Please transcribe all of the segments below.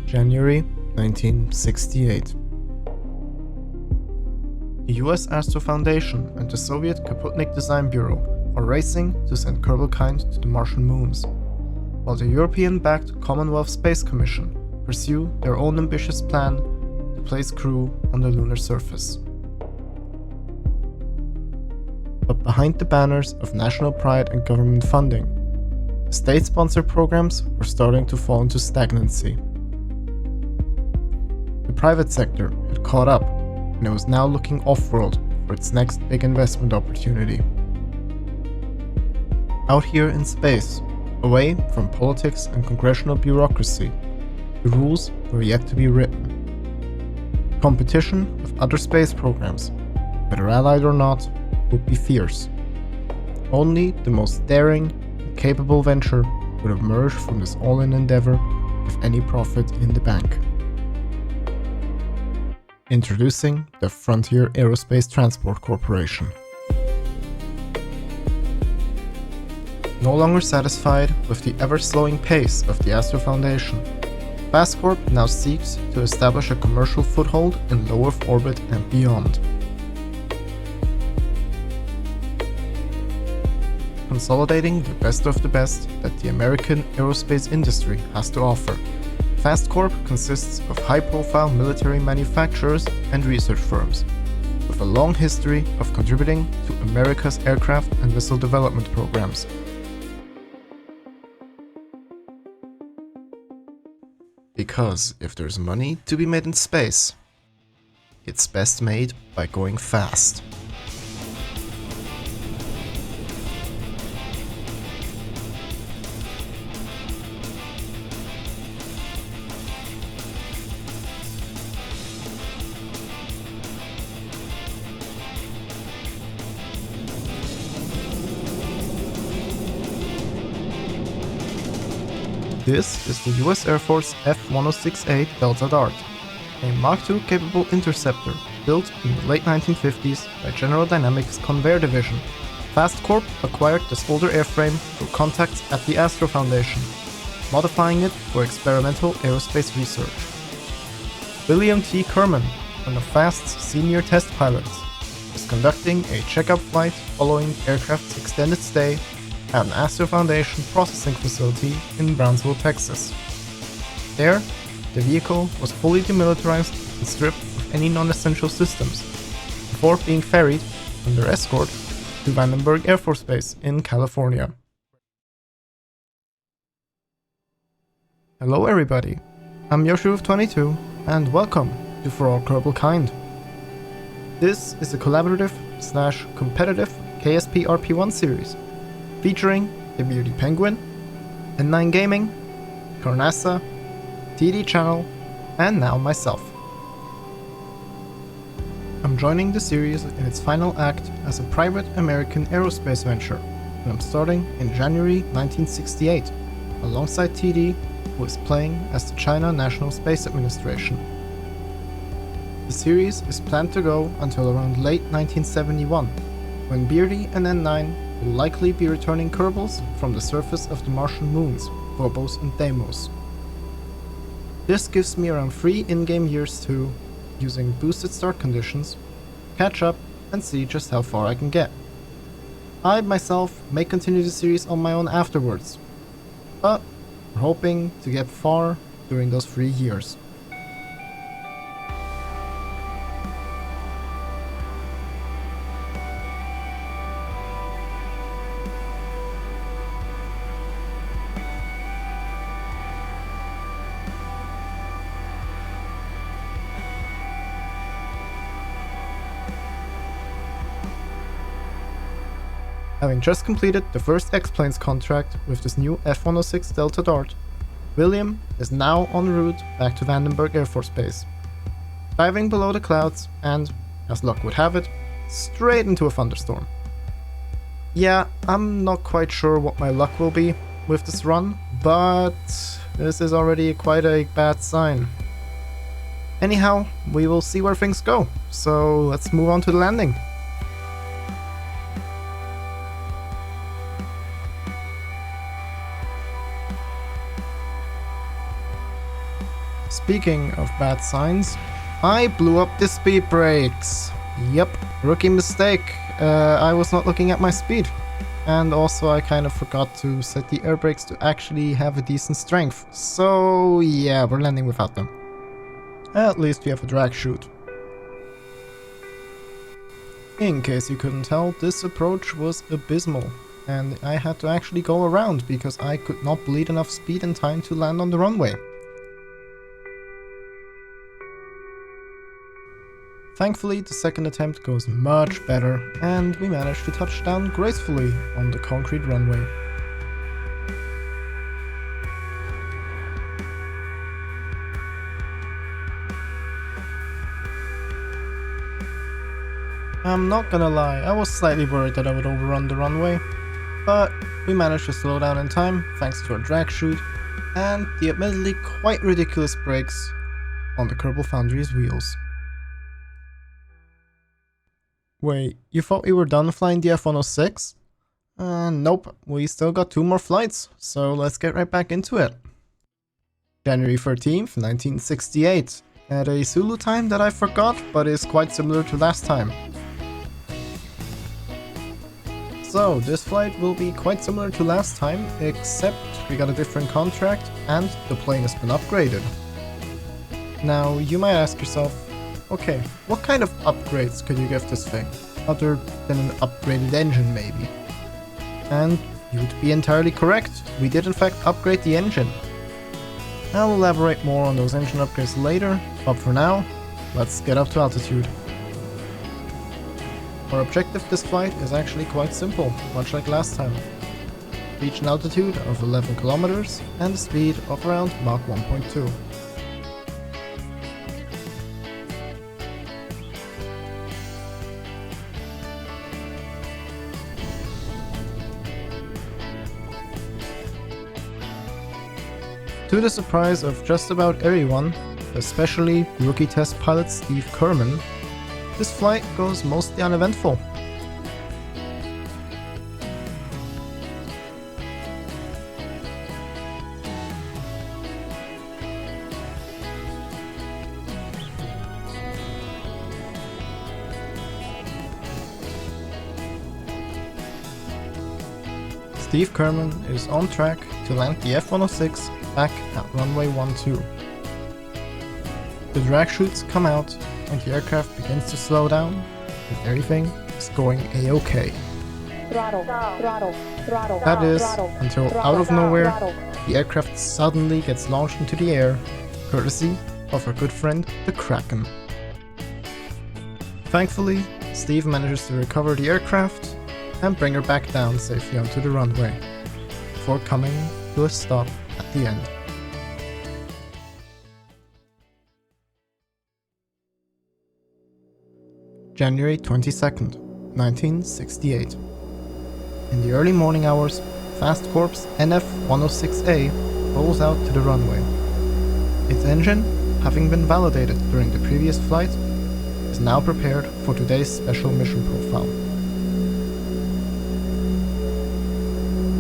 January 1968. The US Astral Foundation and the Soviet Kaputnik Design Bureau are racing to send Kerbalkind to the Martian moons, while the European-backed Commonwealth Space Commission pursue their own ambitious plan to place crew on the lunar surface. But behind the banners of national pride and government funding, the state-sponsored programs were starting to fall into stagnancy. The private sector had caught up, and it was now looking off-world for its next big investment opportunity. Out here in space, away from politics and congressional bureaucracy, the rules were yet to be written. Competition with other space programs, whether allied or not, would be fierce. Only the most daring and capable venture would emerge from this all-in endeavor with any profit in the bank. Introducing the Frontier AeroSpace Transport Corporation. No longer satisfied with the ever-slowing pace of the Astral Foundation, FAST Corp now seeks to establish a commercial foothold in low Earth orbit and beyond. Consolidating the best of the best that the American aerospace industry has to offer, FAST Corp consists of high-profile military manufacturers and research firms, with a long history of contributing to America's aircraft and missile development programs. Because if there's money to be made in space, it's best made by going fast. This is the US Air Force F-106A Delta Dart, a Mach II capable interceptor built in the late 1950s by General Dynamics Convair Division. FAST Corp acquired this older airframe through contacts at the Astral Foundation, modifying it for experimental aerospace research. William T. Kerman, one of FAST's senior test pilots, is conducting a checkup flight following the aircraft's extended stay at an Astral Foundation processing facility in Brownsville, Texas. There, the vehicle was fully demilitarized and stripped of any non-essential systems, before being ferried, under escort, to Vandenberg Air Force Base in California. Hello everybody, I'm Yoshua22, and welcome to For All Kerbalkind. This is a collaborative/competitive KSP Ep.1 series, featuring the Beardy Penguin, N9 Gaming, Carnasa, TD Channel, and now myself. I'm joining the series in its final act as a private American aerospace venture, and I'm starting in January 1968, alongside TD, who is playing as the China National Space Administration. The series is planned to go until around late 1971, when Beardy and N9 will likely be returning Kerbals from the surface of the Martian moons, Phobos and Deimos. This gives me around 3 in-game years to, using boosted start conditions, catch up and see just how far I can get. I myself may continue the series on my own afterwards, but we're hoping to get far during those 3 years. Having just completed the first X-Planes contract with this new F-106 Delta Dart, William is now en route back to Vandenberg Air Force Base, diving below the clouds and, as luck would have it, straight into a thunderstorm. Yeah, I'm not quite sure what my luck will be with this run, but this is already quite a bad sign. Anyhow, we will see where things go, so let's move on to the landing. Speaking of bad signs, I blew up the speed brakes. Yep, rookie mistake. I was not looking at my speed. And also I kind of forgot to set the air brakes to actually have a decent strength. So yeah, we're landing without them. At least we have a drag chute. In case you couldn't tell, this approach was abysmal. And I had to actually go around because I could not bleed enough speed in time to land on the runway. Thankfully, the second attempt goes much better, and we manage to touch down gracefully on the concrete runway. I'm not gonna lie, I was slightly worried that I would overrun the runway, but we managed to slow down in time thanks to our drag chute and the admittedly quite ridiculous brakes on the Kerbal Foundry's wheels. Wait, you thought we were done flying the F-106? Nope, we still got 2 more flights, so let's get right back into it. January 13th, 1968, at a Zulu time that I forgot, but is quite similar to last time. So, this flight will be quite similar to last time, except we got a different contract and the plane has been upgraded. Now, you might ask yourself, okay, what kind of upgrades could you give this thing, other than an upgraded engine maybe? And you'd be entirely correct, we did in fact upgrade the engine. I'll elaborate more on those engine upgrades later, but for now, let's get up to altitude. Our objective this flight is actually quite simple, much like last time. Reach an altitude of 11 kilometers and a speed of around Mach 1.2. To the surprise of just about everyone, especially rookie test pilot Steve Kerman, this flight goes mostly uneventful. Steve Kerman is on track to land the F-106 back at runway 12. The drag chutes come out and the aircraft begins to slow down and everything is going a-okay. That is, until out of nowhere, the aircraft suddenly gets launched into the air, courtesy of our good friend the Kraken. Thankfully, Steve manages to recover the aircraft and bring her back down safely onto the runway, before coming to a stop at the end. January 22nd, 1968. In the early morning hours, FAST Corp's NF-106A rolls out to the runway. Its engine, having been validated during the previous flight, is now prepared for today's special mission profile.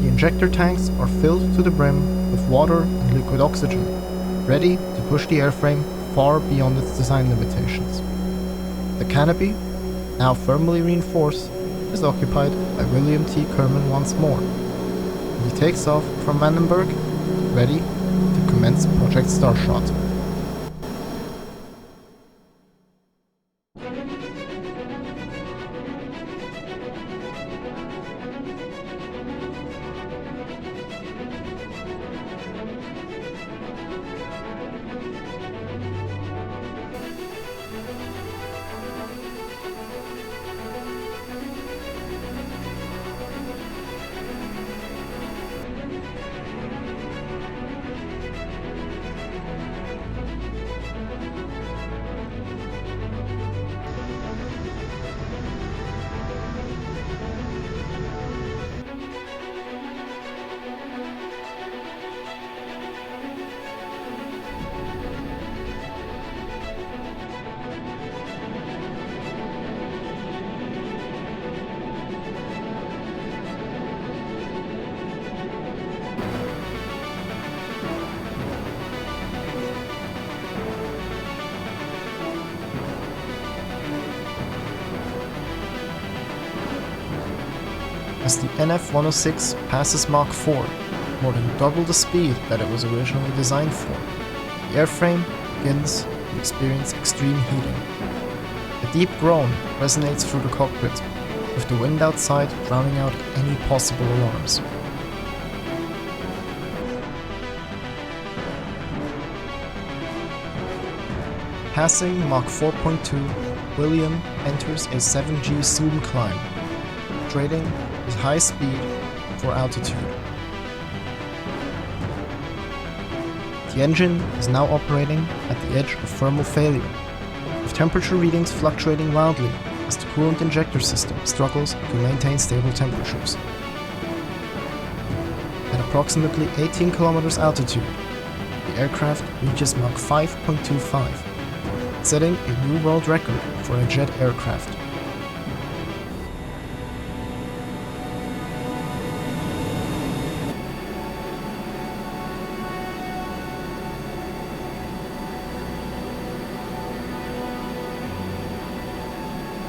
The injector tanks are filled to the brim with water and liquid oxygen, ready to push the airframe far beyond its design limitations. The canopy, now firmly reinforced, is occupied by William T. Kerman once more. He takes off from Vandenberg, ready to commence Project Starshot. As the NF-106 passes Mach 4, more than double the speed that it was originally designed for, the airframe begins to experience extreme heating. A deep groan resonates through the cockpit, with the wind outside drowning out any possible alarms. Passing Mach 4.2, William enters a 7G zoom climb, trading his high speed for altitude. The engine is now operating at the edge of thermal failure, with temperature readings fluctuating wildly as the coolant injector system struggles to maintain stable temperatures. At approximately 18 km altitude, the aircraft reaches Mach 5.25, setting a new world record for a jet aircraft.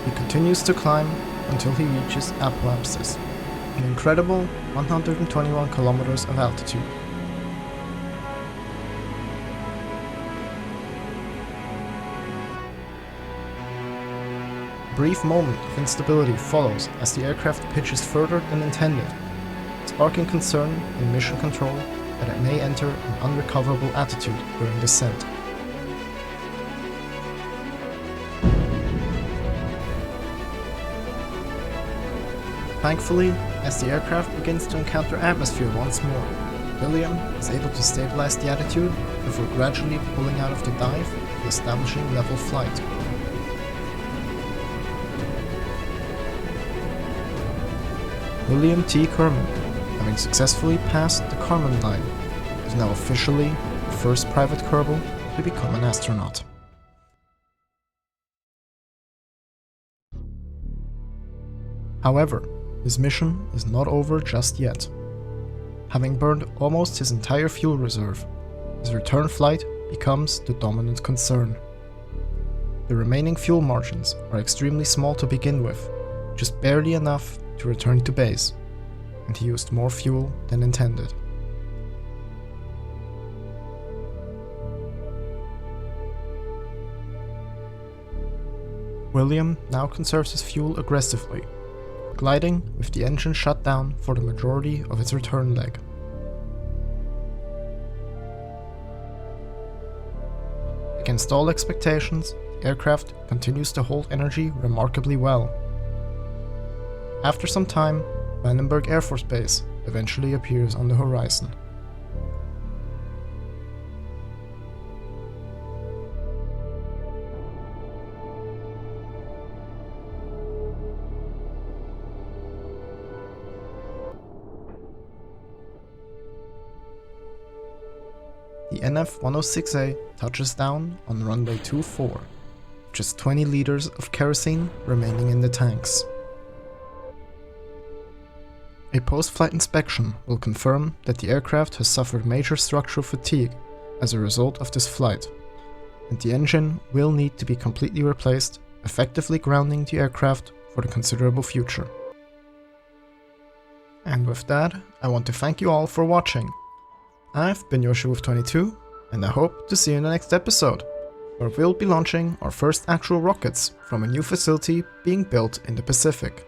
He continues to climb until he reaches apoapsis, an incredible 121 kilometers of altitude. A brief moment of instability follows as the aircraft pitches further than intended, sparking concern in mission control that it may enter an unrecoverable attitude during descent. Thankfully, as the aircraft begins to encounter atmosphere once more, William is able to stabilize the attitude before gradually pulling out of the dive and establishing level flight. William T. Kerman, having successfully passed the Kármán line, is now officially the first private Kerbal to become an astronaut. However, his mission is not over just yet. Having burned almost his entire fuel reserve, his return flight becomes the dominant concern. The remaining fuel margins are extremely small to begin with, just barely enough to return to base, and he used more fuel than intended. William now conserves his fuel aggressively, gliding with the engine shut down for the majority of its return leg. Against all expectations, the aircraft continues to hold energy remarkably well. After some time, Vandenberg Air Force Base eventually appears on the horizon. The NF-106A touches down on runway 24, just 20 liters of kerosene remaining in the tanks. A post-flight inspection will confirm that the aircraft has suffered major structural fatigue as a result of this flight, and the engine will need to be completely replaced, effectively grounding the aircraft for the considerable future. And with that, I want to thank you all for watching. I've been YoshiWolf22, and I hope to see you in the next episode, where we'll be launching our first actual rockets from a new facility being built in the Pacific.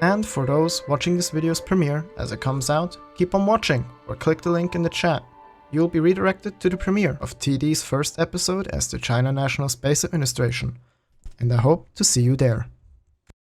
And for those watching this video's premiere as it comes out, keep on watching or click the link in the chat. You'll be redirected to the premiere of TD's first episode as the China National Space Administration, and I hope to see you there.